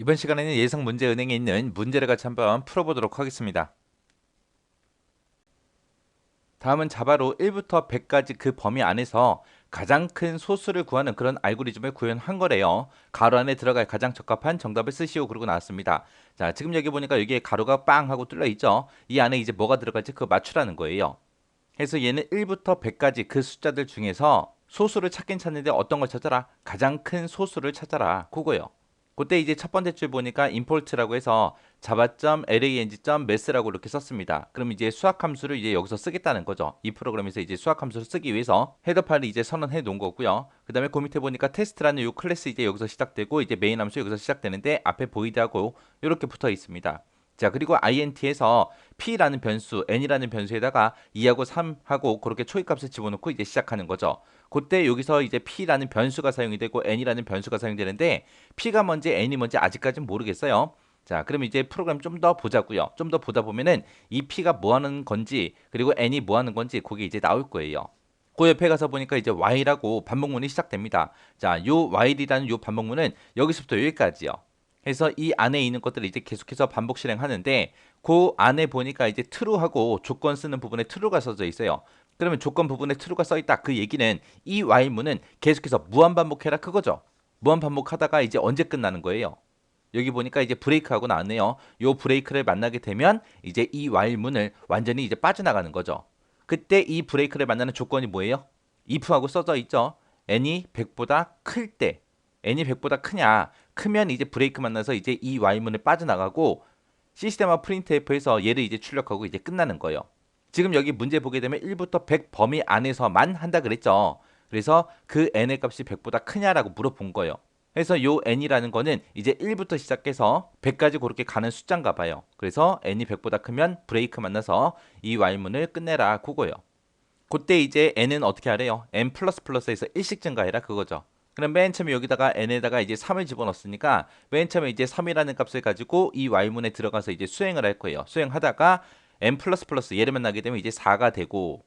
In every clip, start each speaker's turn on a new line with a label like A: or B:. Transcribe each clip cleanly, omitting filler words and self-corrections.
A: 이번 시간에는 예상 문제 은행에 있는 문제를 같이 한번 풀어보도록 하겠습니다. 다음은 자바로 1부터 100까지 그 범위 안에서 가장 큰 소수를 구하는 그런 알고리즘을 구현한 거래요. 가로 안에 들어갈 가장 적합한 정답을 쓰시오. 그러고 나왔습니다. 자, 지금 여기 보니까 여기에 가로가 빵 하고 뚫려 있죠. 이 안에 이제 뭐가 들어갈지 그거 맞추라는 거예요. 그래서 얘는 1부터 100까지 그 숫자들 중에서 소수를 찾긴 찾는데 어떤 걸 찾아라? 가장 큰 소수를 찾아라. 그거요. 그때 이제 첫 번째 줄 보니까 import라고 해서 java.lang.math라고 이렇게 썼습니다. 그럼 이제 수학 함수를 이제 여기서 쓰겠다는 거죠. 이 프로그램에서 이제 수학 함수를 쓰기 위해서 헤더 파일을 이제 선언해 놓은 거고요. 그다음에 그 밑에 보니까 테스트라는 요 클래스 이제 여기서 시작되고 이제 메인 함수 여기서 시작되는데 앞에 void하고 이렇게 붙어 있습니다. 자, 그리고 int에서 p라는 변수, n이라는 변수에다가 2하고 3하고 그렇게 초기값을 집어넣고 이제 시작하는 거죠. 그때 여기서 이제 p라는 변수가 사용이 되고 n이라는 변수가 사용되는데 p가 뭔지 n이 뭔지 아직까지는 모르겠어요. 자, 그럼 이제 프로그램 좀 더 보자고요. 좀 더 보다 보면은 이 p가 뭐 하는 건지 그리고 n이 뭐 하는 건지 그게 이제 나올 거예요. 그 옆에 가서 보니까 이제 while하고 반복문이 시작됩니다. 자, 요 while이라는 요 반복문은 여기서부터 여기까지요. 그래서 이 안에 있는 것들을 이제 계속해서 반복 실행하는데 그 안에 보니까 이제 true하고 조건 쓰는 부분에 true가 써져 있어요. 그러면 조건 부분에 true가 써 있다. 그 얘기는 이 while문은 계속해서 무한 반복해라 그거죠. 무한 반복하다가 이제 언제 끝나는 거예요? 여기 보니까 이제 브레이크하고 나왔네요. 요 브레이크를 만나게 되면 이제 이 while문을 완전히 이제 빠져나가는 거죠. 그때 이 브레이크를 만나는 조건이 뭐예요? if하고 써져 있죠. n이 100보다 클 때, n이 100보다 크냐? 크면 이제 브레이크 만나서 이제 이 while문을 빠져나가고 시스템화 printf에서 얘를 이제 출력하고 이제 끝나는 거예요. 지금 여기 문제 보게 되면 1부터 100 범위 안에서만 한다 그랬죠. 그래서 그 n의 값이 100보다 크냐라고 물어본 거예요. 그래서 요 n이라는 거는 이제 1부터 시작해서 100까지 그렇게 가는 숫자인가 봐요. 그래서 n이 100보다 크면 브레이크 만나서 이 while문을 끝내라 그거예요. 그때 이제 n은 어떻게 하래요? n 플러스 플러스에서 1씩 증가해라 그거죠. 그럼 맨 처음에 여기다가 n에다가 이제 3을 집어넣었으니까 맨 처음에 이제 3이라는 값을 가지고 이 while문에 들어가서 이제 수행을 할 거예요. 수행하다가 n 플러스 플러스 얘를 만나게 되면 이제 4가 되고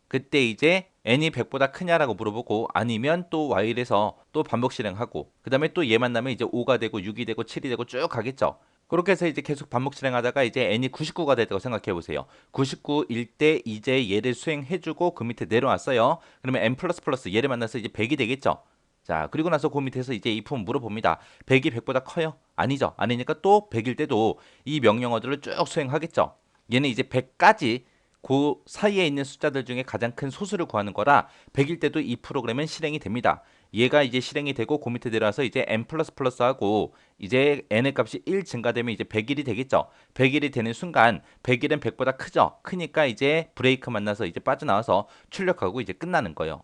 A: 그때 이제 n이 100보다 크냐라고 물어보고 아니면 또 while에서 또 반복 실행하고 그 다음에 또 얘 만나면 이제 5가 되고 6이 되고 7이 되고 쭉 가겠죠. 그렇게 해서 이제 계속 반복 실행하다가 이제 n이 99가 됐다고 생각해 보세요. 99일 때 이제 얘를 수행해주고 그 밑에 내려왔어요. 그러면 n 플러스 플러스 얘를 만나서 이제 100이 되겠죠. 자, 그리고 나서 그 밑에서 이제 if 물어봅니다. 100이 100보다 커요? 아니죠. 아니니까 또 100일 때도 이 명령어들을 쭉 수행하겠죠. 얘는 이제 100까지 그 사이에 있는 숫자들 중에 가장 큰 소수를 구하는 거라 100일 때도 이 프로그램은 실행이 됩니다. 얘가 이제 실행이 되고 그 밑에 내려와서 이제 n 플러스 플러스 하고 이제 n의 값이 1 증가되면 이제 100일이 되겠죠. 100일이 되는 순간 100일은 100보다 크죠. 크니까 이제 브레이크 만나서 이제 빠져나와서 출력하고 이제 끝나는 거예요.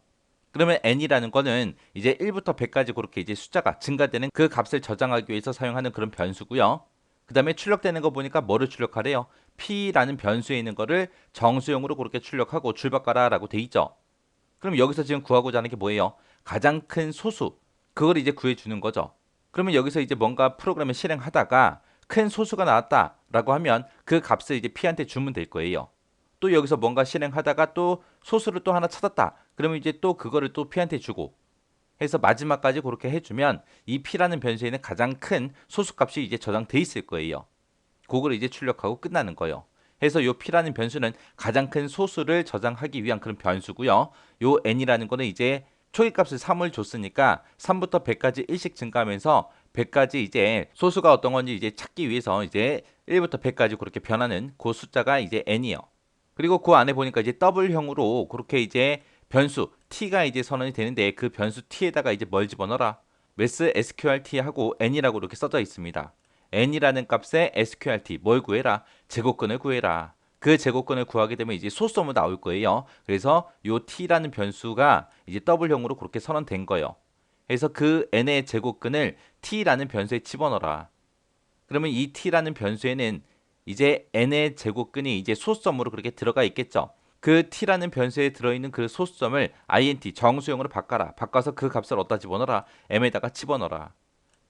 A: 그러면 n이라는 거는 이제 1부터 100까지 그렇게 이제 숫자가 증가되는 그 값을 저장하기 위해서 사용하는 그런 변수고요. 그 다음에 출력되는 거 보니까 뭐를 출력하래요? p라는 변수에 있는 거를 정수용으로 그렇게 출력하고 줄바꿔라라고 돼 있죠. 그럼 여기서 지금 구하고자 하는 게 뭐예요? 가장 큰 소수. 그걸 이제 구해주는 거죠. 그러면 여기서 이제 뭔가 프로그램을 실행하다가 큰 소수가 나왔다라고 하면 그 값을 이제 p한테 주면 될 거예요. 또 여기서 뭔가 실행하다가 또 소수를 또 하나 찾았다. 그러면 이제 또 그거를 또 p한테 주고 해서 마지막까지 그렇게 해주면 이 p라는 변수에는 가장 큰 소수값이 이제 저장돼 있을 거예요. 그걸 이제 출력하고 끝나는 거예요. 해서 요 p라는 변수는 가장 큰 소수를 저장하기 위한 그런 변수고요. 요 n이라는 거는 이제 초기값을 3을 줬으니까 3부터 100까지 1씩 증가하면서 100까지 이제 소수가 어떤 건지 이제 찾기 위해서 이제 1부터 100까지 그렇게 변하는 그 숫자가 이제 n이요. 그리고 그 안에 보니까 이제 더블형으로 그렇게 이제 변수 t가 이제 선언이 되는데 그 변수 t에다가 이제 뭘 집어넣어라? math sqrt 하고 n이라고 이렇게 써져 있습니다. n이라는 값에 sqrt 뭘 구해라? 제곱근을 구해라. 그 제곱근을 구하게 되면 이제 소수점으로 나올 거예요. 그래서 요 t라는 변수가 이제 더블형으로 그렇게 선언된 거예요. 그래서 그 n의 제곱근을 t라는 변수에 집어넣어라. 그러면 이 t라는 변수에는 이제 n의 제곱근이 이제 소수점으로 그렇게 들어가 있겠죠. 그 t라는 변수에 들어있는 그 소수점을 int 정수용으로 바꿔라. 바꿔서 그 값을 어디다 집어넣어라. m에다가 집어넣어라.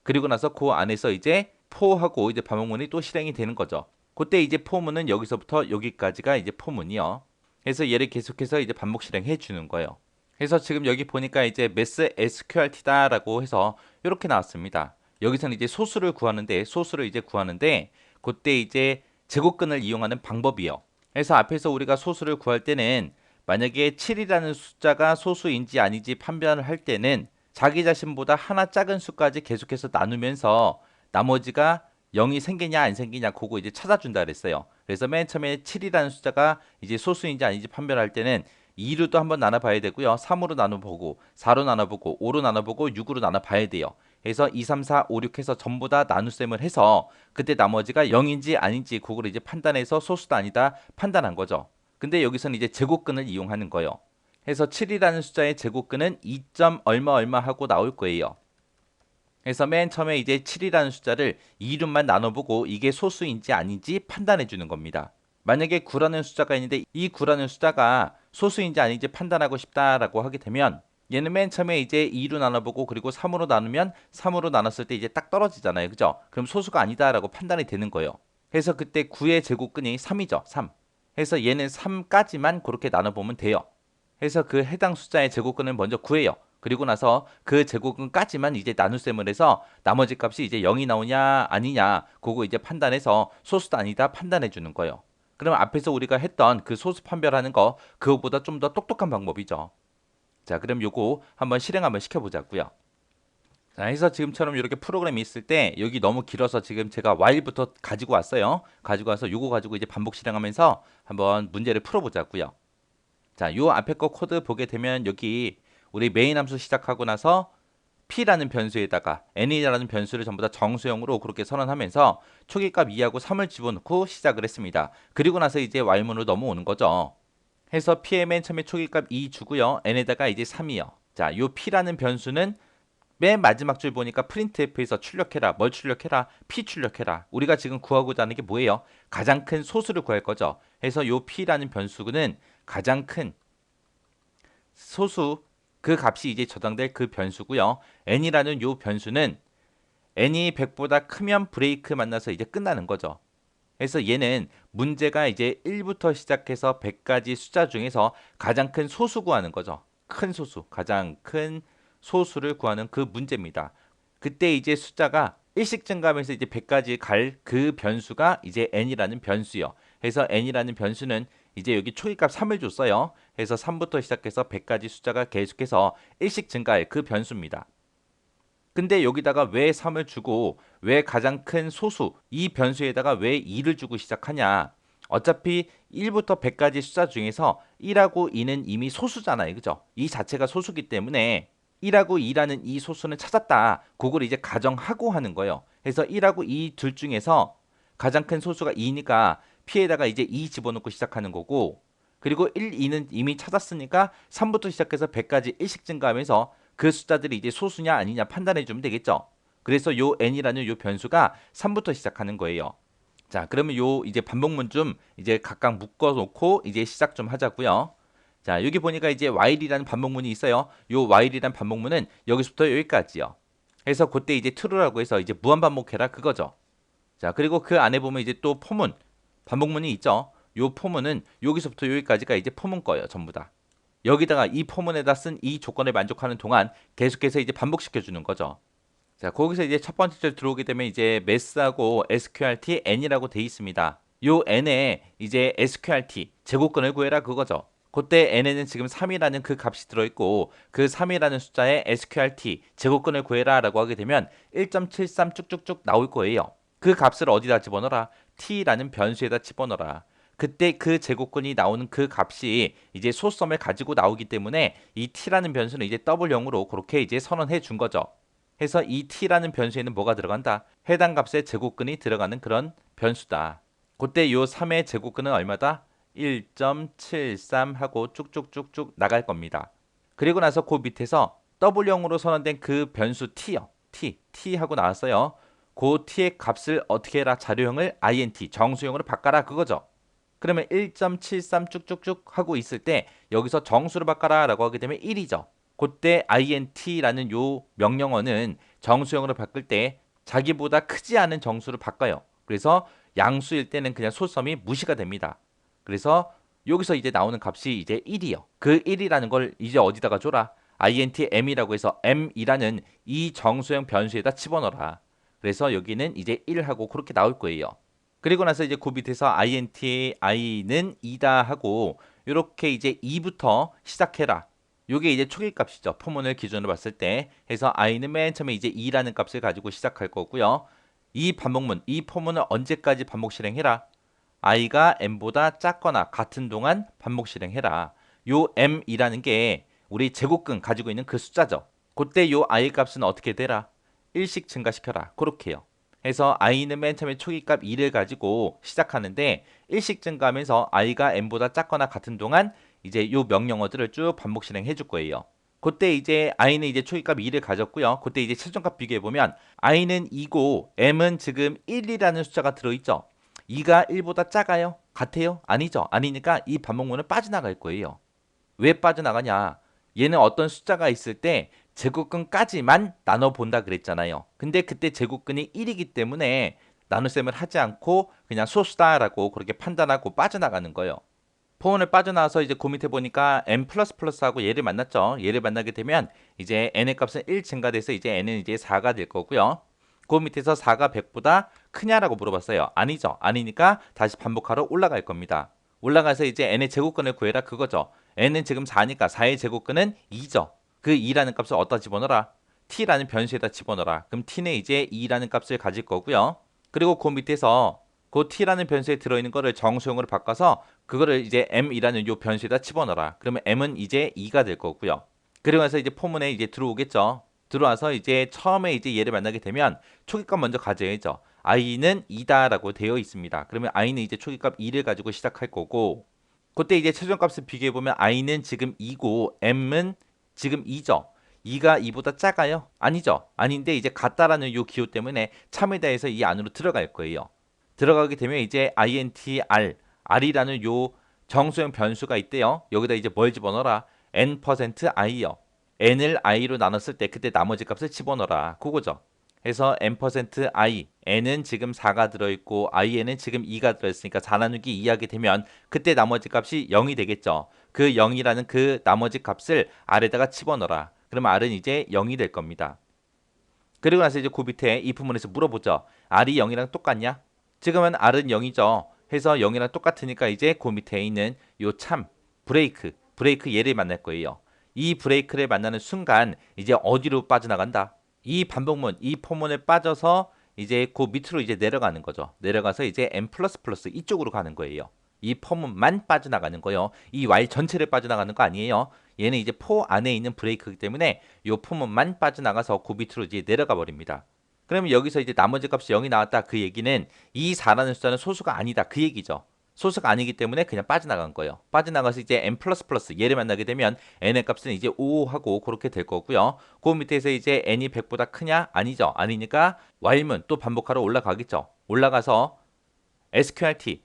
A: 그리고 나서 그 안에서 이제 for하고 이제 반복문이 또 실행이 되는 거죠. 그때 이제 for문은 여기서부터 여기까지가 이제 for문이요. 그래서 얘를 계속해서 이제 반복 실행해 주는 거예요. 그래서 지금 여기 보니까 이제 math sqrt다라고 해서 이렇게 나왔습니다. 여기서는 이제 소수를 구하는데 그때 이제 제곱근을 이용하는 방법이요. 그래서 앞에서 우리가 소수를 구할 때는 만약에 7이라는 숫자가 소수인지 아닌지 판별을 할 때는 자기 자신보다 하나 작은 수까지 계속해서 나누면서 나머지가 0이 생기냐 안 생기냐 그거 이제 찾아준다 그랬어요. 그래서 맨 처음에 7이라는 숫자가 이제 소수인지 아닌지 판별할 때는 2로도 한번 나눠봐야 되고요. 3으로 나눠보고 4로 나눠보고 5로 나눠보고 6으로 나눠봐야 돼요. 그래서 2, 3, 4, 5, 6 해서 전부 다 나눗셈을 해서 그때 나머지가 0인지 아닌지 그걸 이제 판단해서 소수다 아니다 판단한 거죠. 근데 여기서는 이제 제곱근을 이용하는 거예요. 해서 7이라는 숫자의 제곱근은 2. 얼마 얼마 하고 나올 거예요. 그래서 맨 처음에 이제 7이라는 숫자를 2로만 나눠보고 이게 소수인지 아닌지 판단해 주는 겁니다. 만약에 9라는 숫자가 있는데 이 9라는 숫자가 소수인지 아닌지 판단하고 싶다라고 하게 되면 얘는 맨 처음에 이제 2로 나눠보고 그리고 3으로 나누면 3으로 나눴을 때 이제 딱 떨어지잖아요. 그죠? 그럼 소수가 아니다라고 판단이 되는 거예요. 그래서 그때 9의 제곱근이 3이죠. 3. 그래서 얘는 3까지만 그렇게 나눠보면 돼요. 그래서 그 해당 숫자의 제곱근을 먼저 구해요. 그리고 나서 그 제곱근까지만 이제 나눗셈을 해서 나머지 값이 이제 0이 나오냐 아니냐 그거 이제 판단해서 소수도 아니다 판단해 주는 거예요. 그럼 앞에서 우리가 했던 그 소수 판별하는 거 그거보다 좀 더 똑똑한 방법이죠. 자, 그럼 요거 한번 실행 한번 시켜보자고요. 자, 해서 지금처럼 이렇게 프로그램이 있을 때 여기 너무 길어서 지금 제가 while부터 가지고 왔어요. 가지고 와서 요거 가지고 이제 반복 실행하면서 한번 문제를 풀어보자고요. 자, 요 앞에 거 코드 보게 되면 여기 우리 메인 함수 시작하고 나서 p라는 변수에다가 n이라는 변수를 전부 다 정수형으로 그렇게 선언하면서 초기값 2하고 3을 집어넣고 시작을 했습니다. 그리고 나서 이제 while문으로 넘어오는 거죠. 해서 p의 맨 처음에 초기값 2 주고요. n에다가 이제 3이요. 자, 요 p라는 변수는 맨 마지막 줄 보니까 printf에서 출력해라. 뭘 출력해라? p 출력해라. 우리가 지금 구하고자 하는 게 뭐예요? 가장 큰 소수를 구할 거죠. 해서 요 p라는 변수는 가장 큰 소수 그 값이 이제 저장될 그 변수고요. n이라는 요 변수는 n이 100보다 크면 브레이크 만나서 이제 끝나는 거죠. 그래서 얘는 문제가 이제 1부터 시작해서 100까지 숫자 중에서 가장 큰 소수 구하는 거죠. 큰 소수, 가장 큰 소수를 구하는 그 문제입니다. 그때 이제 숫자가 일씩 증가하면서 이제 100까지 갈 그 변수가 이제 n이라는 변수요. 그래서 n이라는 변수는 이제 여기 초기값 3을 줬어요. 그래서 3부터 시작해서 100까지 숫자가 계속해서 일씩 증가할 그 변수입니다. 근데 여기다가 왜 3을 주고 왜 가장 큰 소수 이 변수에다가 왜 2를 주고 시작하냐? 어차피 1부터 100까지 숫자 중에서 1하고 2는 이미 소수잖아요. 그죠? 이 자체가 소수기 때문에 1하고 2라는 이 소수는 찾았다. 그걸 이제 가정하고 하는 거예요. 그래서 1하고 2 둘 중에서 가장 큰 소수가 2니까 p에다가 이제 2 집어넣고 시작하는 거고 그리고 1, 2는 이미 찾았으니까 3부터 시작해서 100까지 일씩 증가하면서 그 숫자들이 이제 소수냐 아니냐 판단해 주면 되겠죠. 그래서 요 n이라는 요 변수가 3부터 시작하는 거예요. 자, 그러면 요 이제 반복문 좀 이제 각각 묶어 놓고 이제 시작 좀 하자고요. 자, 여기 보니까 이제 while이라는 반복문이 있어요. 요 while이라는 반복문은 여기서부터 여기까지요. 그래서 그때 이제 true라고 해서 이제 무한 반복해라 그거죠. 자, 그리고 그 안에 보면 이제 또 포문 반복문이 있죠. 요 포문은 여기서부터 여기까지가 이제 포문 거예요. 전부 다. 여기다가 이 포문에다 쓴 이 조건을 만족하는 동안 계속해서 이제 반복시켜 주는 거죠. 자, 거기서 이제 첫 번째 줄 들어오게 되면 이제 math하고 sqrt n이라고 돼 있습니다. 요 n에 이제 sqrt 제곱근을 구해라 그거죠. 그때 n에는 지금 3이라는 그 값이 들어있고 그 3이라는 숫자에 sqrt 제곱근을 구해라라고 하게 되면 1.73 쭉쭉쭉 나올 거예요. 그 값을 어디다 집어넣어라? t라는 변수에다 집어넣어라. 그때 그 제곱근이 나오는 그 값이 이제 소수점을 가지고 나오기 때문에 이 t라는 변수는 이제 더블0으로 그렇게 이제 선언해 준 거죠. 해서 이 t라는 변수에는 뭐가 들어간다? 해당 값의 제곱근이 들어가는 그런 변수다. 그때 요 3의 제곱근은 얼마다? 1.73 하고 쭉쭉쭉쭉 나갈 겁니다. 그리고 나서 그 밑에서 더블0으로 선언된 그 변수 t요. t 하고 나왔어요. 그 t의 값을 어떻게 해라? 자료형을 int 정수형으로 바꿔라 그거죠. 그러면 1.73 쭉쭉쭉 하고 있을 때 여기서 정수로 바꿔라 라고 하게 되면 1이죠. 그때 int라는 요 명령어는 정수형으로 바꿀 때 자기보다 크지 않은 정수로 바꿔요. 그래서 양수일 때는 그냥 소수점이 무시가 됩니다. 그래서 여기서 이제 나오는 값이 이제 1이요. 그 1이라는 걸 이제 어디다가 줘라? int m이라고 해서 m이라는 이 정수형 변수에다 집어넣어라. 그래서 여기는 이제 1하고 그렇게 나올 거예요. 그리고 나서 이제 그 밑에서 int i는 2다 하고 이렇게 이제 2부터 시작해라. 요게 이제 초기값이죠. 포문을 기준으로 봤을 때. 해서 i는 맨 처음에 이제 2라는 값을 가지고 시작할 거고요. 이 반복문, 이 포문을 언제까지 반복 실행해라? i가 m보다 작거나 같은 동안 반복 실행해라. 요 m이라는 게 우리 제곱근 가지고 있는 그 숫자죠. 그때 요 i 값은 어떻게 되라? 1씩 증가시켜라. 그렇게요. 해서 i는 맨 처음에 초기값 2를 가지고 시작하는데 1씩 증가하면서 i가 m보다 작거나 같은 동안 이제 요 명령어들을 쭉 반복 실행해 줄 거예요. 그때 이제 i는 이제 초기값 2를 가졌고요. 그때 이제 최종값 비교해 보면 i는 2고 m은 지금 1이라는 숫자가 들어있죠. 2가 1보다 작아요? 같아요? 아니죠. 아니니까 이 반복문은 빠져나갈 거예요. 왜 빠져나가냐? 얘는 어떤 숫자가 있을 때 제곱근까지만 나눠본다 그랬잖아요. 근데 그때 제곱근이 1이기 때문에 나눗셈을 하지 않고 그냥 소수다라고 그렇게 판단하고 빠져나가는 거예요. 포문을 빠져나와서 이제 그 밑에 보니까 n++ 하고 얘를 만났죠. 얘를 만나게 되면 이제 n의 값은 1 증가돼서 이제 n은 이제 4가 될 거고요. 그 밑에서 4가 100보다 크냐라고 물어봤어요. 아니죠. 아니니까 다시 반복하러 올라갈 겁니다. 올라가서 이제 n의 제곱근을 구해라 그거죠. n은 지금 4니까 4의 제곱근은 2죠. 그 2라는 값을 어디다 집어넣어라? t라는 변수에다 집어넣어라. 그럼 t는 이제 2라는 값을 가질 거고요. 그리고 그 밑에서 그 t라는 변수에 들어있는 거를 정수용으로 바꿔서 그거를 이제 m이라는 요 변수에다 집어넣어라. 그러면 m은 이제 2가 될 거고요. 그리고 나서 이제 포문에 이제 들어오겠죠. 들어와서 이제 처음에 이제 얘를 만나게 되면 초기값 먼저 가져야죠. i는 2다라고 되어 있습니다. 그러면 i는 이제 초기값 2를 가지고 시작할 거고 그때 이제 최종값을 비교해 보면 i는 지금 2고 m은 지금 2죠. 2가 2보다 작아요? 아니죠. 아닌데 이제 같다라는 요 기호 때문에 참에 대해서 이 안으로 들어갈 거예요. 들어가게 되면 이제 intr, r이라는 요 정수형 변수가 있대요. 여기다 이제 뭘 집어넣어라? n%i요. n을 i로 나눴을 때 그때 나머지 값을 집어넣어라. 그거죠. 해서 n%i, n은 지금 4가 들어있고 i에는 지금 2가 들어있으니까 4 나누기 2 하게 되면 그때 나머지 값이 0이 되겠죠. 그 0이라는 그 나머지 값을 r에다가 집어넣어라. 그럼 r은 이제 0이 될 겁니다. 그리고 나서 이제 그 밑에 이 부분에서 물어보죠. r이 0이랑 똑같냐? 지금은 r은 0이죠. 해서 0이랑 똑같으니까 이제 그 밑에 있는 요 참, 브레이크 얘를 만날 거예요. 이 브레이크를 만나는 순간 이제 어디로 빠져나간다? 이 반복문, 이 포문에 빠져서 이제 그 밑으로 이제 내려가는 거죠. 내려가서 이제 n++ 이쪽으로 가는 거예요. 이 포문만 빠져나가는 거예요. 이 y 전체를 빠져나가는 거 아니에요. 얘는 이제 포 안에 있는 브레이크이기 때문에 이 포문만 빠져나가서 그 밑으로 이제 내려가 버립니다. 그러면 여기서 이제 나머지 값이 0이 나왔다. 그 얘기는 이 4라는 숫자는 소수가 아니다. 그 얘기죠. 소수가 아니기 때문에 그냥 빠져나간 거예요. 빠져나가서 이제 n++ 얘를 만나게 되면 n의 값은 이제 5하고 그렇게 될 거고요. 그 밑에서 이제 n이 100보다 크냐? 아니죠. 아니니까 while문 또 반복하러 올라가겠죠. 올라가서 sqrt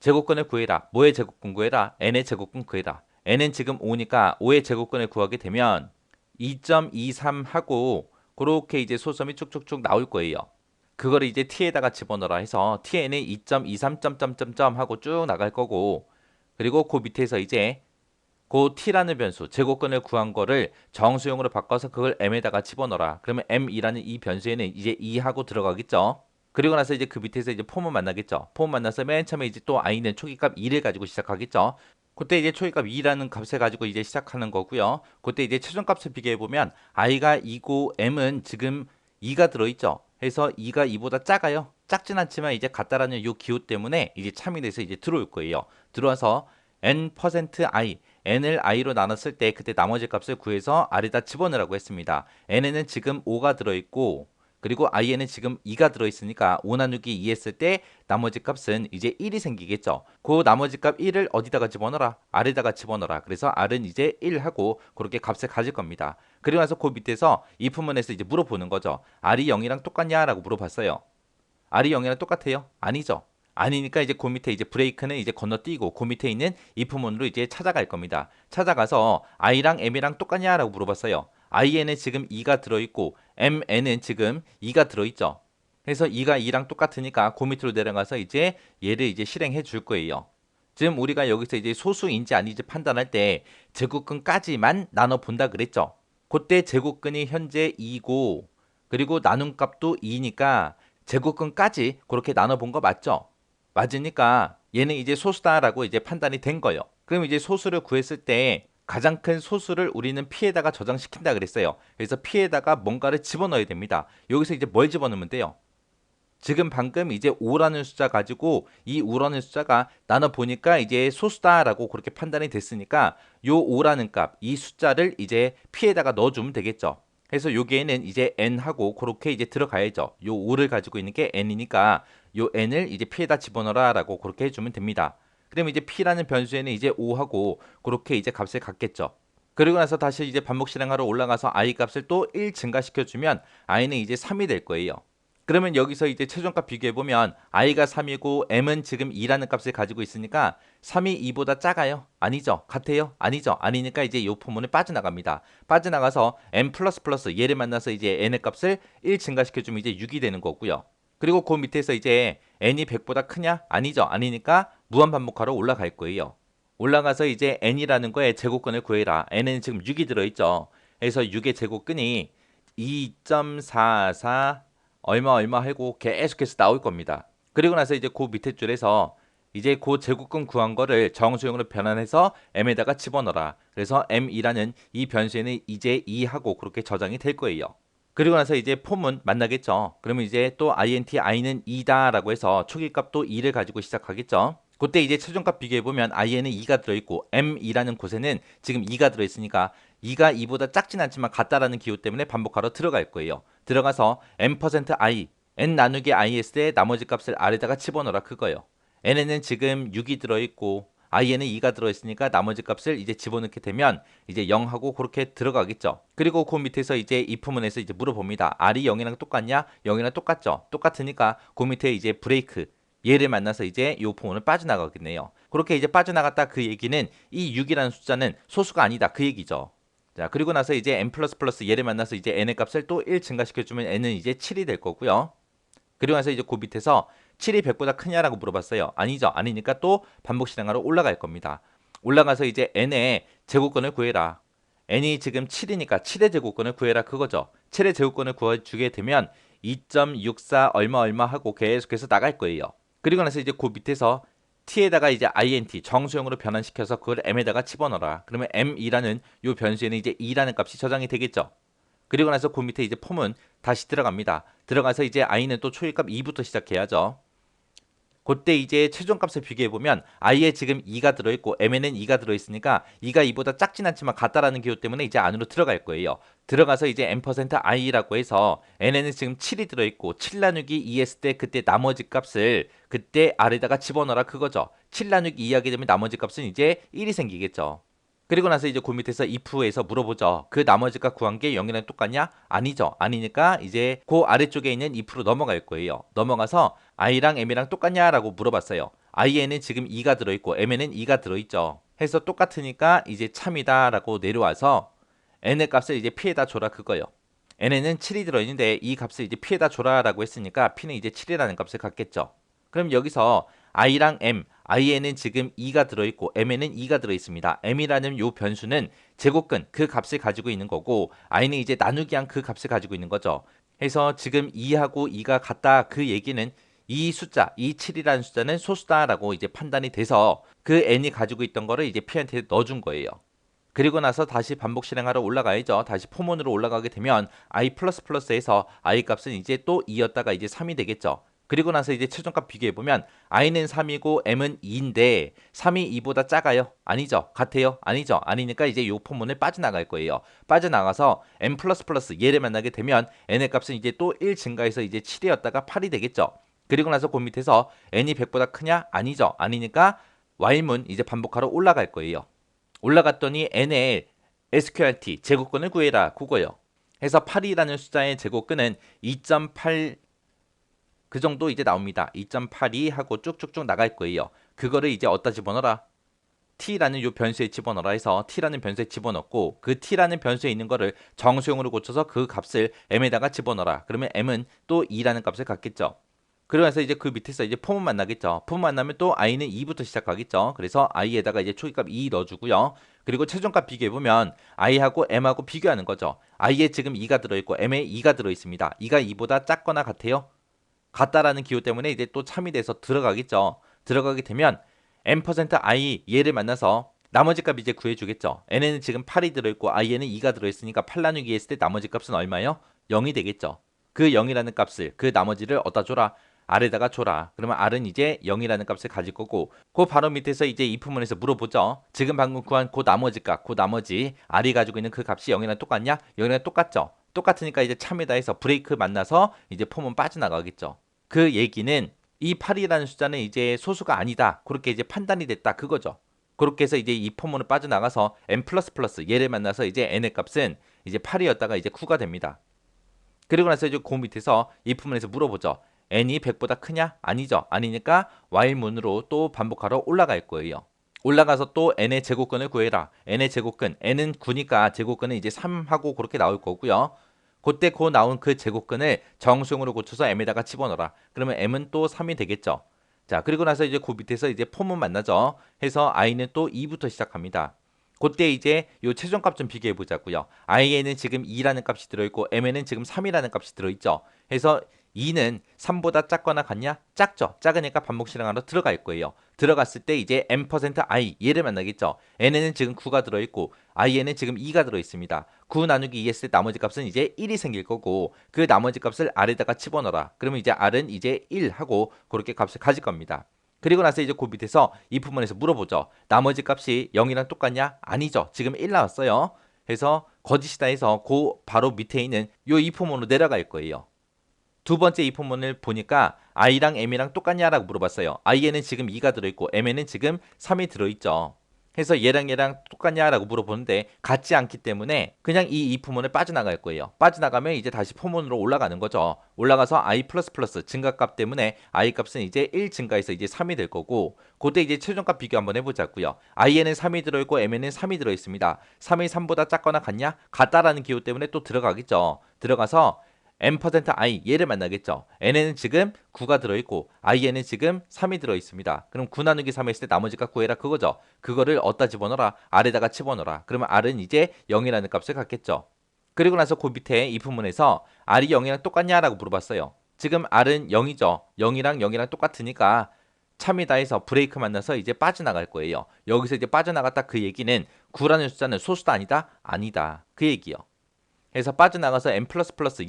A: 제곱근을 구해라. 뭐의 제곱근 구해라? n의 제곱근 구해라. n은 지금 5니까 5의 제곱근을 구하게 되면 2.23 하고 그렇게 이제 소수점이 쭉쭉쭉 나올 거예요. 그거를 이제 t에다가 집어넣어라 해서 t에는 2.23 점점점점 하고 쭉 나갈 거고 그리고 그 밑에서 이제 그 t라는 변수 제곱근을 구한 거를 정수용으로 바꿔서 그걸 m에다가 집어넣어라. 그러면 m이라는 이 변수에는 이제 2하고 들어가겠죠. 그리고 나서 이제 그 밑에서 이제 폼을 만나겠죠. 폼 만나서 맨 처음에 이제 또 i는 초기값 2를 가지고 시작하겠죠. 그때 이제 초기값 2라는 값을 가지고 이제 시작하는 거고요. 그때 이제 최종값을 비교해 보면 i가 2고 m은 지금 2가 들어있죠. 해서 2가 2보다 작아요. 작진 않지만 이제 같다라는 이 기호 때문에 이제 참이 돼서 이제 들어올 거예요. 들어와서 n%i, n을 i로 나눴을 때 그때 나머지 값을 구해서 r에다 집어넣으라고 했습니다. n에는 지금 5가 들어있고 그리고 i에는 지금 2가 들어있으니까 5 나누기 2 했을 때 나머지 값은 이제 1이 생기겠죠. 그 나머지 값 1을 어디다가 집어넣어라? r에다가 집어넣어라. 그래서 r은 이제 1하고 그렇게 값을 가질 겁니다. 그리고 나서 그 밑에서 이 부분에서 이제 물어보는 거죠. r이 0이랑 똑같냐? 라고 물어봤어요. r이 0이랑 똑같아요? 아니죠. 아니니까 이제 그 밑에 이제 브레이크는 이제 건너뛰고 그 밑에 있는 if 문으로 이제 찾아갈 겁니다. 찾아가서 i랑 m이랑 똑같냐라고 물어봤어요. i에는 지금 2가 들어있고 mn은 지금 2가 들어있죠. 그래서 2가 2랑 똑같으니까 그 밑으로 내려가서 이제 얘를 이제 실행해 줄 거예요. 지금 우리가 여기서 이제 소수인지 아닌지 판단할 때 제곱근까지만 나눠 본다 그랬죠. 그때 제곱근이 현재 2고 그리고 나눈 값도 2니까 제곱근까지 그렇게 나눠본 거 맞죠? 맞으니까 얘는 이제 소수다라고 이제 판단이 된 거예요. 그럼 이제 소수를 구했을 때 가장 큰 소수를 우리는 P에다가 저장시킨다 그랬어요. 그래서 P에다가 뭔가를 집어넣어야 됩니다. 여기서 이제 뭘 집어넣으면 돼요? 지금 방금 이제 5라는 숫자 가지고 이 5라는 숫자가 나눠 보니까 이제 소수다라고 그렇게 판단이 됐으니까 요 5라는 값, 이 숫자를 이제 P에다가 넣어주면 되겠죠. 그래서 여기에는 이제 n하고 그렇게 이제 들어가야죠. 요 5를 가지고 있는 게 n이니까 요 n을 이제 P에다 집어넣어라라고 그렇게 해주면 됩니다. 그럼 이제 P라는 변수에는 이제 5하고 그렇게 이제 값을 갖겠죠. 그리고 나서 다시 이제 반복 실행하러 올라가서 i 값을 또 1 증가시켜주면 i는 이제 3이 될 거예요. 그러면 여기서 이제 최종값 비교해보면 i가 3이고 m은 지금 2라는 값을 가지고 있으니까 3이 2보다 작아요? 아니죠? 같아요? 아니죠? 아니니까 이제 이 포문을 빠져나갑니다. 빠져나가서 m 얘를 만나서 이제 n의 값을 1 증가시켜주면 이제 6이 되는 거고요. 그리고 그 밑에서 이제 n이 100보다 크냐? 아니죠? 아니니까 무한반복하러 올라갈 거예요. 올라가서 이제 n이라는 거에 제곱근을 구해라. n은 지금 6이 들어있죠. 그래서 6의 제곱근이 2.44 얼마 하고 계속해서 나올 겁니다. 그리고 나서 이제 그 밑에 줄에서 이제 그 제곱근 구한 거를 정수형으로 변환해서 m에다가 집어넣어라. 그래서 m2라는 이 변수에는 이제 2하고 그렇게 저장이 될 거예요. 그리고 나서 이제 폼은 만나겠죠. 그러면 이제 또 int i는 2다라고 해서 초기값도 2를 가지고 시작하겠죠. 그때 이제 최종값 비교해보면 i에는 2가 들어있고 m2라는 곳에는 지금 2가 들어있으니까 2가 2보다 작진 않지만 같다라는 기호 때문에 반복하러 들어갈 거예요. 들어가서 m%i n 나누기 i 했을 때 나머지 값을 아래다가 집어넣어라 그거예요. n에는 지금 6이 들어있고 i에는 2가 들어있으니까 나머지 값을 이제 집어넣게 되면 이제 0하고 그렇게 들어가겠죠. 그리고 그 밑에서 이제 if문에서 이제 물어봅니다. r이 0이랑 똑같냐? 0이랑 똑같죠. 똑같으니까 그 밑에 이제 브레이크 얘를 만나서 이제 요 포문을 빠져나가겠네요. 그렇게 이제 빠져나갔다 그 얘기는 이 6이라는 숫자는 소수가 아니다 그 얘기죠. 자, 그리고 나서 이제 n++ 얘를 만나서 이제 n의 값을 또 1 증가시켜주면 n은 이제 7이 될 거고요. 그리고 나서 이제 그 밑에서 7이 100보다 크냐라고 물어봤어요. 아니죠. 아니니까 또 반복 실행하러 올라갈 겁니다. 올라가서 이제 n의 제곱근을 구해라. n이 지금 7이니까 7의 제곱근을 구해라 그거죠. 7의 제곱근을 구해주게 되면 2.64 얼마 하고 계속해서 나갈 거예요. 그리고 나서 이제 그 밑에서 t에다가 이제 int 정수형으로 변환시켜서 그걸 m에다가 집어넣어라. 그러면 m이라는 요 변수에는 이제 2라는 값이 저장이 되겠죠. 그리고 나서 그 밑에 이제 폼은 다시 들어갑니다. 들어가서 이제 i는 또 초기값 2부터 시작해야죠. 그때 이제 최종값을 비교해보면 i에 지금 2가 들어있고 m에는 2가 들어있으니까 2가 2보다 작진 않지만 같다라는 기호 때문에 이제 안으로 들어갈 거예요. 들어가서 이제 m%i라고 해서 n에는 지금 7이 들어있고 7 나누기 2 했을 때 그때 나머지 값을 그때 아래다가 집어넣어라 그거죠. 7 나누기 2 하게 되면 나머지 값은 이제 1이 생기겠죠. 그리고 나서 이제 그 밑에서 if에서 물어보죠. 그 나머지가 구한 게 0이랑 똑같냐? 아니죠. 아니니까 이제 그 아래쪽에 있는 if로 넘어갈 거예요. 넘어가서 i랑 m이랑 똑같냐라고 물어봤어요. i에는 지금 2가 들어있고 m에는 2가 들어있죠. 해서 똑같으니까 이제 참이다라고 내려와서 n의 값을 이제 p에다 줘라 그거예요. n에는 7이 들어있는데 이 값을 이제 p에다 줘라라고 했으니까 p는 이제 7이라는 값을 갖겠죠. 그럼 여기서 i랑 i에는 지금 2가 들어있고 m에는 2가 들어있습니다. m이라는 요 변수는 제곱근 그 값을 가지고 있는 거고 i는 이제 나누기한 그 값을 가지고 있는 거죠. 해서 지금 2하고 2가 같다 그 얘기는 이 숫자, 이 7이라는 숫자는 소수다라고 이제 판단이 돼서 그 n이 가지고 있던 거를 이제 p한테 넣어준 거예요. 그리고 나서 다시 반복 실행하러 올라가야죠. 다시 포문으로 올라가게 되면 i++에서 i 값은 이제 또 2였다가 이제 3이 되겠죠. 그리고 나서 이제 최종값 비교해보면 i는 3이고 m은 2인데 3이 2보다 작아요? 아니죠. 같아요? 아니죠. 아니니까 이제 요 포문을 빠져나갈 거예요. 빠져나가서 m++ 얘를 만나게 되면 n의 값은 이제 또 1 증가해서 이제 7이었다가 8이 되겠죠. 그리고 나서 그 밑에서 n이 100보다 크냐? 아니죠. 아니니까 y문 이제 반복하러 올라갈 거예요. 올라갔더니 n의 sqrt 제곱근을 구해라 그거요. 해서 8이라는 숫자의 제곱근은 2.8 그 정도 이제 나옵니다. 2.82 하고 쭉쭉쭉 나갈 거예요. 그거를 이제 어디다 집어넣어라? t라는 요 변수에 집어넣어라 해서 t라는 변수에 집어넣고 그 t라는 변수에 있는 거를 정수형으로 고쳐서 그 값을 m에다가 집어넣어라. 그러면 m은 또 2라는 값을 갖겠죠. 그러면서 이제 그 밑에서 이제 폼은 만나겠죠. 폼 만나면 또 i는 2부터 시작하겠죠. 그래서 i에다가 이제 초기값 2 넣어주고요. 그리고 최종값 비교해보면 i하고 m하고 비교하는 거죠. i에 지금 2가 들어있고 m에 2가 들어있습니다. 2가 2보다 작거나 같아요? 같다라는 기호 때문에 이제 또 참이 돼서 들어가겠죠. 들어가게 되면 m%i 얘를 만나서 나머지 값 이제 구해주겠죠. n에는 지금 8이 들어있고 i에는 2가 들어있으니까 8 나누기 2 했을 때 나머지 값은 얼마요? 0이 되겠죠. 그 0이라는 값을 그 나머지를 어디다 줘라? R에다가 줘라. 그러면 R은 이제 0이라는 값을 가질 거고 그 바로 밑에서 이제 if문에서 물어보죠. 지금 방금 구한 그 나머지 값, 그 나머지 R이 가지고 있는 그 값이 0이랑 똑같냐? 0이랑 똑같죠. 똑같으니까 이제 참이다 해서 브레이크 만나서 이제 폼은 빠져나가겠죠. 그 얘기는 이 8이라는 숫자는 이제 소수가 아니다. 그렇게 이제 판단이 됐다. 그거죠. 그렇게 해서 이제 이 폼으로 빠져나가서 n 얘를 만나서 이제 n의 값은 이제 8이었다가 이제 9가 됩니다. 그리고 나서 이제 그 밑에서 if문에서 물어보죠. n이 100보다 크냐? 아니죠. 아니니까 while문으로 또 반복하러 올라갈 거예요. 올라가서 또 n의 제곱근을 구해라. n의 제곱근, n은 9니까 제곱근은 이제 3하고 그렇게 나올 거고요. 그때 그 나온 그 제곱근을 정수형으로 고쳐서 m에다가 집어넣어라. 그러면 m은 또 3이 되겠죠. 자, 그리고 나서 이제 그 밑에서 이제 폼은 만나죠. 해서 i는 또 2부터 시작합니다. 그때 이제 요 최종값 좀 비교해 보자고요. i에는 지금 2라는 값이 들어있고 m에는 지금 3이라는 값이 들어있죠. 해서 2는 3보다 작거나 같냐? 작죠. 작으니까 반복 실행하러 들어갈 거예요. 들어갔을 때 이제 m%i 얘를 만나겠죠. n에는 지금 9가 들어있고 i에는 지금 2가 들어있습니다. 9 나누기 2 했을 때 나머지 값은 이제 1이 생길 거고 그 나머지 값을 r에다가 집어넣어라. 그러면 이제 r은 이제 1 하고 그렇게 값을 가질 겁니다. 그리고 나서 이제 그 밑에서 이 부분에서 물어보죠. 나머지 값이 0이랑 똑같냐? 아니죠. 지금 1 나왔어요. 해서 거짓이다 해서 그 바로 밑에 있는 요 이포문으로 내려갈 거예요. 두 번째 이포문을 보니까 i랑 m이랑 똑같냐라고 물어봤어요. i에는 지금 2가 들어있고 m에는 지금 3이 들어있죠. 해서 얘랑 똑같냐라고 물어보는데 같지 않기 때문에 그냥 이 이포문을 빠져나갈 거예요. 빠져나가면 이제 다시 포문으로 올라가는 거죠. 올라가서 i++ 증가값 때문에 i 값은 이제 1 증가해서 이제 3이 될 거고 그때 이제 최종값 비교 한번 해보자고요. i에는 3이 들어있고 m에는 3이 들어있습니다. 3이 3보다 작거나 같냐? 같다라는 기호 때문에 또 들어가겠죠. 들어가서 m%i 얘를 만나겠죠. n에는 지금 9가 들어있고 i에는 지금 3이 들어있습니다. 그럼 9 나누기 3 했을 때 나머지 값 구해라 그거죠. 그거를 어디다 집어넣어라? r에다가 집어넣어라. 그러면 r은 이제 0이라는 값을 갖겠죠. 그리고 나서 그 밑에 if문에서 r이 0이랑 똑같냐라고 물어봤어요. 지금 r은 0이죠. 0이랑 똑같으니까 참이다 해서 브레이크 만나서 이제 빠져나갈 거예요. 여기서 이제 빠져나갔다 그 얘기는 9라는 숫자는 소수도 아니다? 아니다. 그 얘기요. 해서 빠져나가서 n++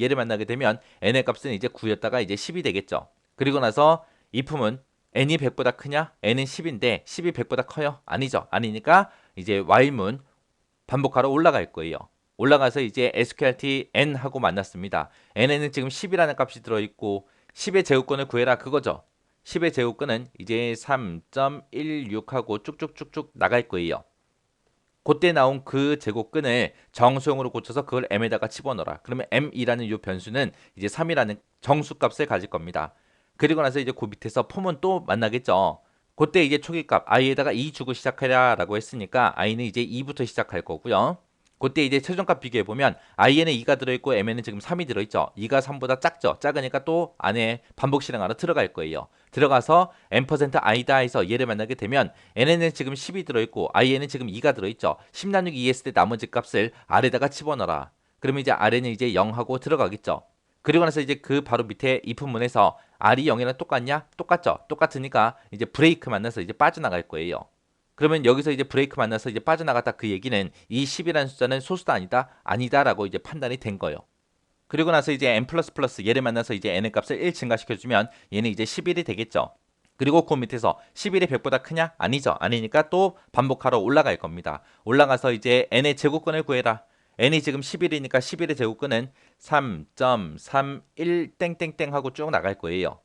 A: 얘를 만나게 되면 n의 값은 이제 9였다가 이제 10이 되겠죠. 그리고 나서 if은 n이 100보다 크냐? n은 10인데 10이 100보다 커요? 아니죠. 아니니까 이제 while문 반복하러 올라갈 거예요. 올라가서 이제 sqrt n 하고 만났습니다. n에는 지금 10이라는 값이 들어있고 10의 제곱근을 구해라 그거죠. 10의 제곱근은 이제 3.16하고 쭉쭉쭉쭉 나갈 거예요. 그때 나온 그 제곱근을 정수형으로 고쳐서 그걸 m에다가 집어넣어라. 그러면 m이라는 이 변수는 이제 3이라는 정수값을 가질 겁니다. 그리고 나서 이제 그 밑에서 폼은 또 만나겠죠. 그때 이제 초기값 i에다가 2 주고 시작하라 라고 했으니까 i는 이제 2부터 시작할 거고요. 그때 이제 최종값 비교해보면 i에는 2가 들어있고 m에는 지금 3이 들어있죠. 2가 3보다 작죠. 작으니까 또 안에 반복 실행하러 들어갈 거예요. 들어가서 m%i다 해서 얘를 만나게 되면 n에는 지금 10이 들어있고 i에는 지금 2가 들어있죠. 10 나누기 2 했을 때 나머지 값을 r에다가 집어넣어라. 그러면 이제 r에는 이제 0하고 들어가겠죠. 그리고 나서 이제 그 바로 밑에 if문에서 r이 0이랑 똑같냐? 똑같죠. 똑같으니까 이제 브레이크 만나서 이제 빠져나갈 거예요. 그러면 여기서 이제 브레이크 만나서 이제 빠져나갔다 그 얘기는 이 10이라는 숫자는 소수도 아니다? 아니다라고 이제 판단이 된 거예요. 그리고 나서 이제 n++ 얘를 만나서 이제 n의 값을 1 증가시켜주면 얘는 이제 11이 되겠죠. 그리고 그 밑에서 11이 100보다 크냐? 아니죠. 아니니까 또 반복하러 올라갈 겁니다. 올라가서 이제 n의 제곱근을 구해라. n이 지금 11이니까 11의 제곱근은 3.31 땡땡땡 하고 쭉 나갈 거예요.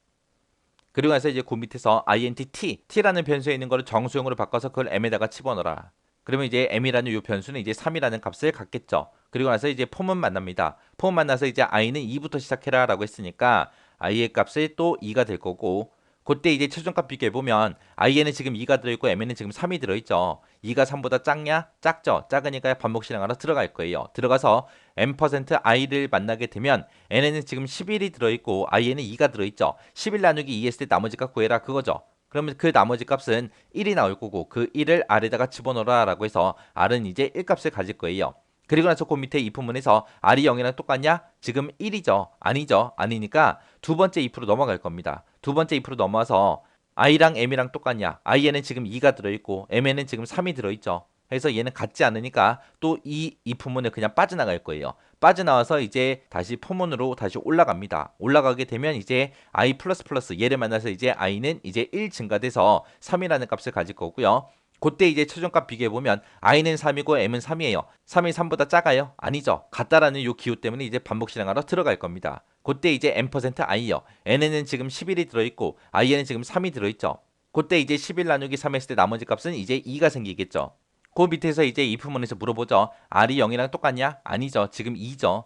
A: 그리고 나서 이제 그 밑에서 int t라는 변수에 있는 거를 정수형으로 바꿔서 그걸 m에다가 집어넣어라. 그러면 이제 m이라는 이 변수는 이제 3이라는 값을 갖겠죠. 그리고 나서 이제 폼은 만납니다. 폼 만나서 이제 i는 2부터 시작해라 라고 했으니까 i의 값이 또 2가 될 거고 그때 이제 최종값 비교해보면 i에는 지금 2가 들어있고 m에는 지금 3이 들어있죠. 2가 3보다 작냐? 작죠. 작으니까 반복 실행하러 들어갈 거예요. 들어가서 m%i를 만나게 되면 n에는 지금 11이 들어있고 i에는 2가 들어있죠. 11 나누기 2 했을 때 나머지 값 구해라 그거죠. 그러면 그 나머지 값은 1이 나올 거고 그 1을 R에다가 집어넣어라 라고 해서 R은 이제 1값을 가질 거예요. 그리고 나서 그 밑에 if문에서 R이 0이랑 똑같냐? 지금 1이죠. 아니죠. 아니니까 두 번째 if로 넘어갈 겁니다. 두 번째 if로 넘어와서 i랑 m이랑 똑같냐? i에는 지금 2가 들어있고 m에는 지금 3이 들어있죠. 그래서 얘는 같지 않으니까 또 이 if문을 그냥 빠져나갈 거예요. 빠져나와서 이제 다시 포문으로 다시 올라갑니다. 올라가게 되면 이제 i 플러스 플러스 얘를 만나서 이제 i는 이제 1 증가돼서 3이라는 값을 가질 거고요. 그때 이제 최종값 비교해보면 i는 3이고 m은 3이에요. 3이 3보다 작아요? 아니죠. 같다라는 요 기호 때문에 이제 반복 실행하러 들어갈 겁니다. 그때 이제 n%i요. n에는 지금 11이 들어있고 i에는 지금 3이 들어있죠. 그때 이제 11 나누기 3 했을 때 나머지 값은 이제 2가 생기겠죠. 그 밑에서 이제 if문에서 물어보죠. r이 0이랑 똑같냐? 아니죠. 지금 2죠.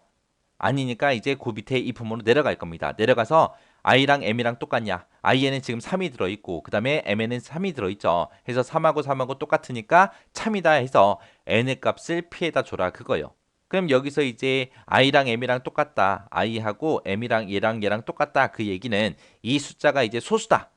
A: 아니니까 이제 그 밑에 if문으로 내려갈 겁니다. 내려가서 i랑 m이랑 똑같냐? i에는 지금 3이 들어있고 그 다음에 m에는 3이 들어있죠. 해서 3하고 3하고 똑같으니까 참이다 해서 n의 값을 p에다 줘라 그거요. 그럼 여기서 이제 i랑 m이랑 똑같다. i하고 m이랑 얘랑 똑같다. 그 얘기는 이 숫자가 이제 소수다.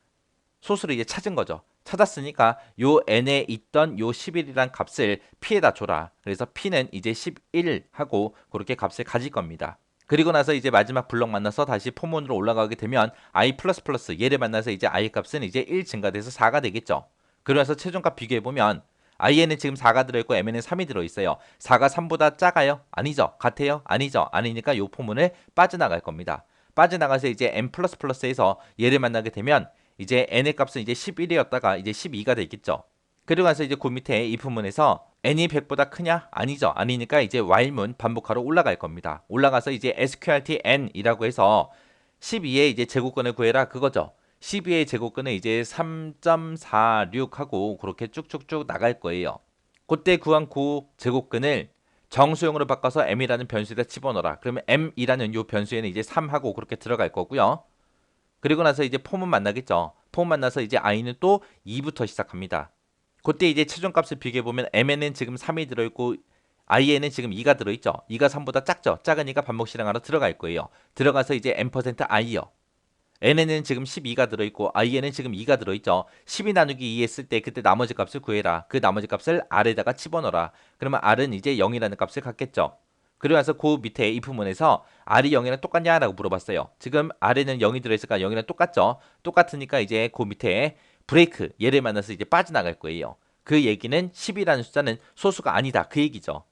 A: 소수를 이제 찾은 거죠. 찾았으니까 요 n에 있던 요 11이란 값을 p에다 줘라. 그래서 p는 이제 11하고 그렇게 값을 가질 겁니다. 그리고 나서 이제 마지막 블럭 만나서 다시 포문으로 올라가게 되면 i 플러스 플러스 얘를 만나서 이제 i 값은 이제 1 증가돼서 4가 되겠죠. 그러면서 최종값 비교해 보면 i에는 지금 4가 들어있고 m에는 3이 들어있어요. 4가 3보다 작아요? 아니죠. 같아요? 아니죠. 아니니까 요 포문을 빠져나갈 겁니다. 빠져나가서 이제 m 플러스 플러스에서 얘를 만나게 되면 이제 n의 값은 이제 11이었다가 이제 12가 되겠죠. 그리고 나서 이제 그 밑에 if문에서 n이 100보다 크냐? 아니죠. 아니니까 이제 while문 반복하러 올라갈 겁니다. 올라가서 이제 sqrt n이라고 해서 12의 이제 제곱근을 구해라 그거죠. 12의 제곱근은 이제 3.46하고 그렇게 쭉쭉쭉 나갈 거예요. 그때 구한 그 제곱근을 정수용으로 바꿔서 m이라는 변수에다 집어넣어라. 그러면 m이라는 요 변수에는 이제 3하고 그렇게 들어갈 거고요. 그리고 나서 이제 폼은 만나겠죠. 폼 만나서 이제 i는 또 2부터 시작합니다. 그때 이제 최종값을 비교해보면 m에는 지금 3이 들어있고 i에는 지금 2가 들어있죠. 2가 3보다 작죠. 작으니까 반복 실행하러 들어갈 거예요. 들어가서 이제 n%i요. n에는 지금 12가 들어있고 i에는 지금 2가 들어있죠. 12 나누기 2 했을 때 그때 나머지 값을 구해라. 그 나머지 값을 r에다가 집어넣어라. 그러면 r은 이제 0이라는 값을 갖겠죠. 그리고 나서 그 밑에 if문에서 r이 0이랑 똑같냐 라고 물어봤어요. 지금 r에는 0이 들어있으니까 0이랑 똑같죠. 똑같으니까 이제 그 밑에 브레이크 얘를 만나서 이제 빠져나갈 거예요. 그 얘기는 10이라는 숫자는 소수가 아니다 그 얘기죠.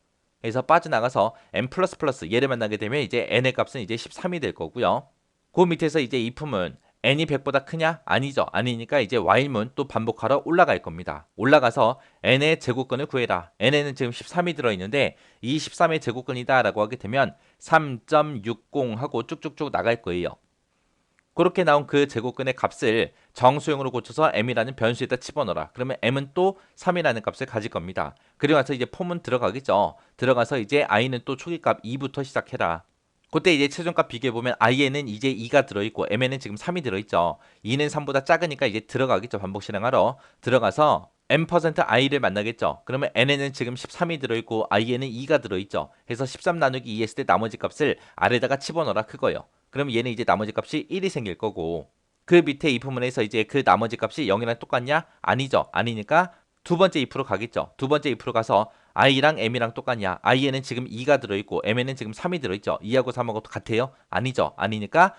A: 그래서 빠져나가서 n 플러스 플러스 얘를 만나게 되면 이제 n의 값은 이제 13이 될 거고요. 그 밑에서 이제 if문 n이 100보다 크냐? 아니죠. 아니니까 이제 while문 또 반복하러 올라갈 겁니다. 올라가서 n의 제곱근을 구해라. n에는 지금 13이 들어있는데 이 13의 제곱근이다 라고 하게 되면 3.60 하고 쭉쭉쭉 나갈 거예요. 그렇게 나온 그 제곱근의 값을 정수용으로 고쳐서 m이라는 변수에다 집어넣어라. 그러면 m은 또 3이라는 값을 가질 겁니다. 그리고 나서 이제 폼은 들어가겠죠. 들어가서 이제 i는 또 초기값 2부터 시작해라. 그때 이제 최종값 비교해보면 i에는 이제 2가 들어있고 m에는 지금 3이 들어있죠. 2는 3보다 작으니까 이제 들어가겠죠. 반복 실행하러. 들어가서 m%i를 만나겠죠. 그러면 n에는 지금 13이 들어있고 i에는 2가 들어있죠. 해서 13 나누기 2 했을 때 나머지 값을 r에다가 집어넣어라 그거요. 그러면 얘는 이제 나머지 값이 1이 생길 거고 그 밑에 if문에서 이제 그 나머지 값이 0이랑 똑같냐? 아니죠. 아니니까 두 번째 if로 가겠죠. 두 번째 if로 가서 i랑 m이랑 똑같냐? i에는 지금 2가 들어있고 m에는 지금 3이 들어있죠. 2하고 3하고 같아요? 아니죠. 아니니까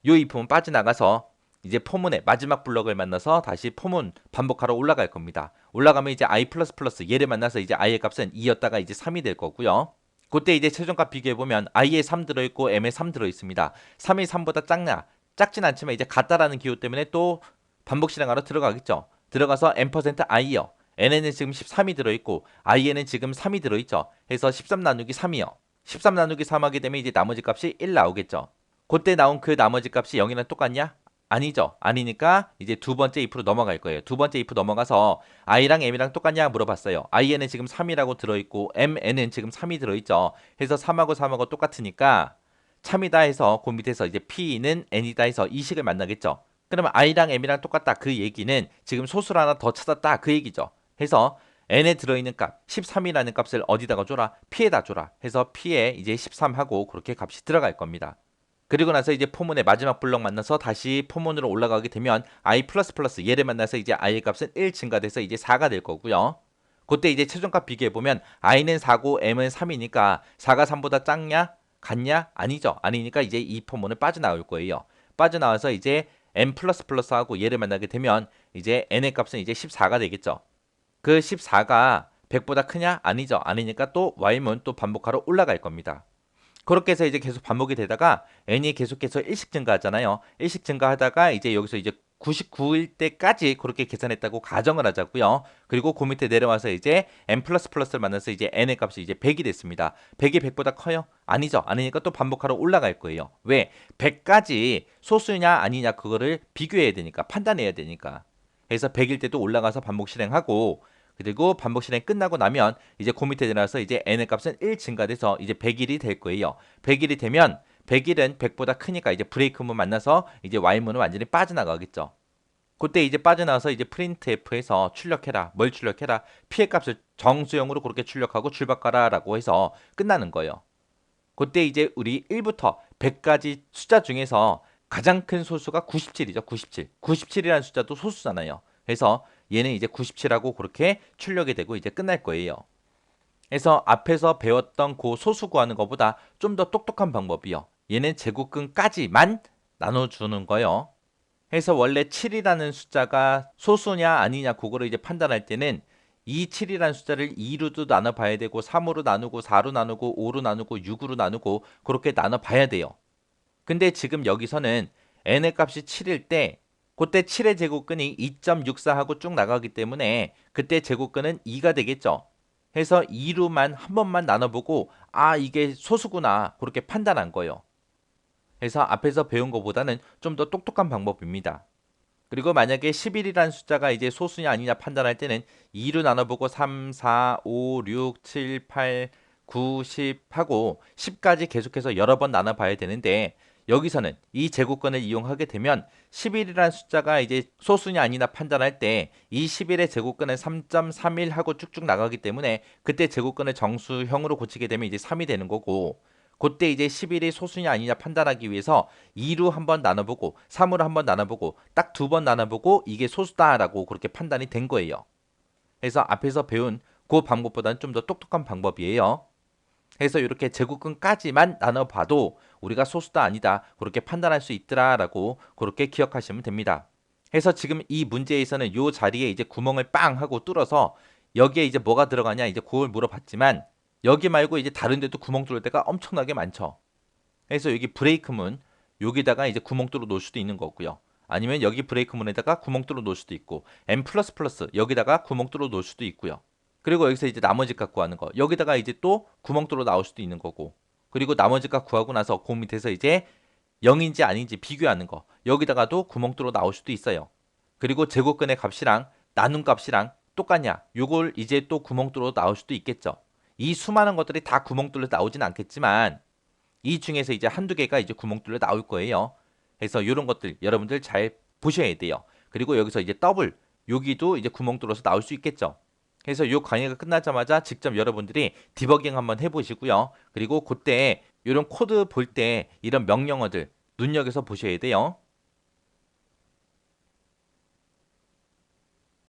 A: 요 if문 빠져나가서 이제 포문의 마지막 블럭을 만나서 다시 포문 반복하러 올라갈 겁니다. 올라가면 이제 i 플러스 플러스 얘를 만나서 이제 i의 값은 2였다가 이제 3이 될 거고요. 그때 이제 최종값 비교해보면 i에 3 들어있고 m에 3 들어있습니다. 3이 3보다 작냐? 작진 않지만 이제 같다라는 기호 때문에 또 반복 실행하러 들어가겠죠. 들어가서 n%i요. n에는 지금 13이 들어있고 i에는 지금 3이 들어있죠. 해서 13 나누기 3이요. 13 나누기 3 하게 되면 이제 나머지 값이 1 나오겠죠. 그때 나온 그 나머지 값이 0이랑 똑같냐? 아니죠. 아니니까 이제 두 번째 if로 넘어갈 거예요. 두 번째 if 넘어가서 i랑 m이랑 똑같냐 물어봤어요. i에는 지금 3이라고 들어있고 m에는 지금 3이 들어있죠. 해서 3하고 3하고 똑같으니까 참이다 해서 그 밑에서 이제 p는 n이다 해서 이 식을 만나겠죠. 그러면 i랑 m이랑 똑같다 그 얘기는 지금 소수를 하나 더 찾았다 그 얘기죠. 해서 n에 들어있는 값 13이라는 값을 어디다가 줘라? p에다 줘라. 해서 p에 이제 13하고 그렇게 값이 들어갈 겁니다. 그리고 나서 이제 포문의 마지막 블럭 만나서 다시 포문으로 올라가게 되면 i++ 얘를 만나서 이제 i의 값은 1 증가돼서 이제 4가 될 거고요. 그때 이제 최종값 비교해보면 i는 4고 m은 3이니까 4가 3보다 작냐? 같냐? 아니죠. 아니니까 이제 이 포문을 빠져나올 거예요. 빠져나와서 이제 m++ 하고 얘를 만나게 되면 이제 n의 값은 이제 14가 되겠죠. 그 14가 100보다 크냐? 아니죠. 아니니까 또 y문 또 반복하러 올라갈 겁니다. 그렇게 해서 이제 계속 반복이 되다가 n이 계속해서 1씩 증가하잖아요. 1씩 증가하다가 이제 여기서 이제 99일 때까지 그렇게 계산했다고 가정을 하자고요. 그리고 그 밑에 내려와서 이제 n++를 만나서 이제 n의 값이 이제 100이 됐습니다. 100이 100보다 커요? 아니죠. 아니니까 또 반복하러 올라갈 거예요. 왜? 100까지 소수냐 아니냐 그거를 비교해야 되니까 판단해야 되니까. 그래서 100일 때도 올라가서 반복 실행하고 그리고 반복 실행 끝나고 나면 이제 그 밑에 내려와서 이제 n의 값은 1 증가돼서 이제 100일이 될 거예요. 100일이 되면 100일은 100보다 크니까 이제 브레이크문 만나서 이제 y문은 완전히 빠져나가겠죠. 그때 이제 빠져나와서 이제 printf에서 출력해라. 뭘 출력해라? 피해값을 정수형으로 그렇게 출력하고 출바꿔라라고 해서 끝나는 거예요. 그때 이제 우리 1부터 100까지 숫자 중에서 가장 큰 소수가 97이죠. 97. 97이라는 숫자도 소수잖아요. 그래서 얘는 이제 97하고 그렇게 출력이 되고 이제 끝날 거예요. 그래서 앞에서 배웠던 그 소수 구하는 것보다 좀 더 똑똑한 방법이요. 얘는 제곱근까지만 나눠주는 거요. 그래서 원래 7이라는 숫자가 소수냐 아니냐 그거를 이제 판단할 때는 이 7이라는 숫자를 2로도 나눠봐야 되고 3으로 나누고 4로 나누고 5로 나누고 6으로 나누고 그렇게 나눠봐야 돼요. 근데 지금 여기서는 n의 값이 7일 때 그때 7의 제곱근이 2.64하고 쭉 나가기 때문에 그때 제곱근은 2가 되겠죠. 해서 2로만 한 번만 나눠보고 아 이게 소수구나 그렇게 판단한 거예요. 그래서 앞에서 배운 것보다는 좀 더 똑똑한 방법입니다. 그리고 만약에 11이라는 숫자가 이제 소수냐 아니냐 판단할 때는 2로 나눠보고 3, 4, 5, 6, 7, 8, 9, 10 하고 10까지 계속해서 여러 번 나눠봐야 되는데 여기서는 이 제곱권을 이용하게 되면 11이라는 숫자가 이제 소수냐 아니냐 판단할 때 이 11의 제곱권은 3.31 하고 쭉쭉 나가기 때문에 그때 제곱권을 정수형으로 고치게 되면 이제 3이 되는 거고 그때 이제 11이 소수냐 아니냐 판단하기 위해서 2로 한번 나눠보고 3으로 한번 나눠보고 딱 두 번 나눠보고 이게 소수다라고 그렇게 판단이 된 거예요. 그래서 앞에서 배운 그 방법보다는 좀 더 똑똑한 방법이에요. 그래서 이렇게 제곱근까지만 나눠봐도 우리가 소수다 아니다 그렇게 판단할 수 있더라라고 그렇게 기억하시면 됩니다. 그래서 지금 이 문제에서는 이 자리에 이제 구멍을 빵 하고 뚫어서 여기에 이제 뭐가 들어가냐 이제 그걸 물어봤지만 여기 말고 이제 다른 데도 구멍 뚫을 데가 엄청나게 많죠. 그래서 여기 브레이크문 여기다가 이제 구멍 뚫어 놓을 수도 있는 거고요. 아니면 여기 브레이크문에다가 구멍 뚫어 놓을 수도 있고 M++ 여기다가 구멍 뚫어 놓을 수도 있고요. 그리고 여기서 이제 나머지 값 구하는 거 여기다가 이제 또 구멍 뚫어 나올 수도 있는 거고 그리고 나머지 값 구하고 나서 그 밑에서 이제 0인지 아닌지 비교하는 거 여기다가도 구멍 뚫어 나올 수도 있어요. 그리고 제곱근의 값이랑 나눈 값이랑 똑같냐 요걸 이제 또 구멍 뚫어 나올 수도 있겠죠. 이 수많은 것들이 다 구멍 뚫려 나오진 않겠지만 이 중에서 이제 한두 개가 이제 구멍 뚫려 나올 거예요. 그래서 이런 것들 여러분들 잘 보셔야 돼요. 그리고 여기서 이제 더블 여기도 이제 구멍 뚫어서 나올 수 있겠죠. 그래서 이 강의가 끝나자마자 직접 여러분들이 디버깅 한번 해보시고요. 그리고 그때 이런 코드 볼 때 이런 명령어들 눈여겨서 보셔야 돼요.